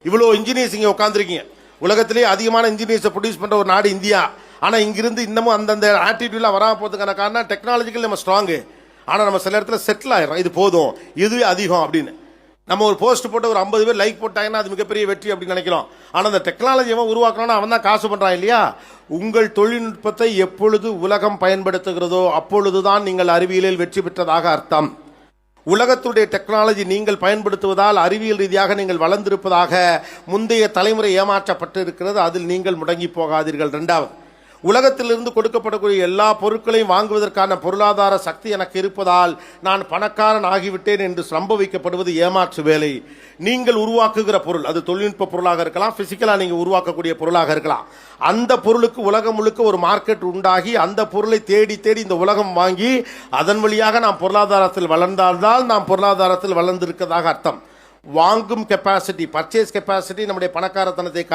இவ்வளோ இன்ஜினியர்ஸ் இங்கே உட்காந்துருக்கீங்க. உலகத்திலேயே அதிகமான இன்ஜினியர்ஸை ப்ரொடியூஸ் பண்ணுற ஒரு நாடு இந்தியா. ஆனால் இங்கிருந்து இன்னமும் அந்தந்த ஆட்டிடியூட்லாம் வராமல் போகிறதுக்கான காரணம் டெக்னாலஜிக்கல் நம்ம ஸ்ட்ராங்கு. ஆனால் நம்ம சில இடத்துல செட்டில் ஆயிடும், இது போதும் இதுவே அதிகம் அப்படின்னு. நம்ம ஒரு போஸ்ட் போட்டு ஒரு 50 பேர் லைக் போட்டாங்கன்னா அது மிகப்பெரிய வெற்றி அப்படின்னு நினைக்கிறோம். ஆனால் அந்த டெக்னாலஜி அவன் உருவாக்கணும்னா அவன் தான் காசு பண்ணுறான் இல்லையா? உங்கள் தொழில்நுட்பத்தை எப்பொழுது உலகம் பயன்படுத்துகிறதோ அப்பொழுதுதான் நீங்கள் அறிவியலில் வெற்றி பெற்றதாக அர்த்தம். உலகத்துடைய டெக்னாலஜி நீங்கள் பயன்படுத்துவதால் அறிவியல் ரீதியாக நீங்கள் வளர்ந்திருப்பதாக முந்தைய தலைமுறை ஏமாற்றப்பட்டு இருக்கிறது. அதில் நீங்கள் முடங்கி போகாதீர்கள். இரண்டாவது, உலகத்திலிருந்து கொடுக்கப்படக்கூடிய எல்லா பொருட்களையும் வாங்குவதற்கான பொருளாதார சக்தி எனக்கு இருப்பதால் நான் பணக்காரன் ஆகிவிட்டேன் என்று சம்பவிக்கப்படுவது ஏமாற்று வேலை. நீங்கள் உருவாக்குகிற பொருள், அது தொழில்நுட்ப பொருளாக இருக்கலாம், பிசிக்கலாக நீங்கள் உருவாக்கக்கூடிய பொருளாக இருக்கலாம், அந்த பொருளுக்கு உலகம் முழுக்க ஒரு மார்க்கெட் உண்டாகி அந்த பொருளை தேடி தேடி இந்த உலகம் வாங்கி அதன் வழியாக நாம் பொருளாதாரத்தில் வளர்ந்தால்தான் நாம் பொருளாதாரத்தில் வளர்ந்திருக்கிறதாக அர்த்தம். வாங்கும் கெப்பாசிட்டி, பர்ச்சேஸ் கெப்பாசிட்டி நம்முடைய பணக்காரத்தனத்தை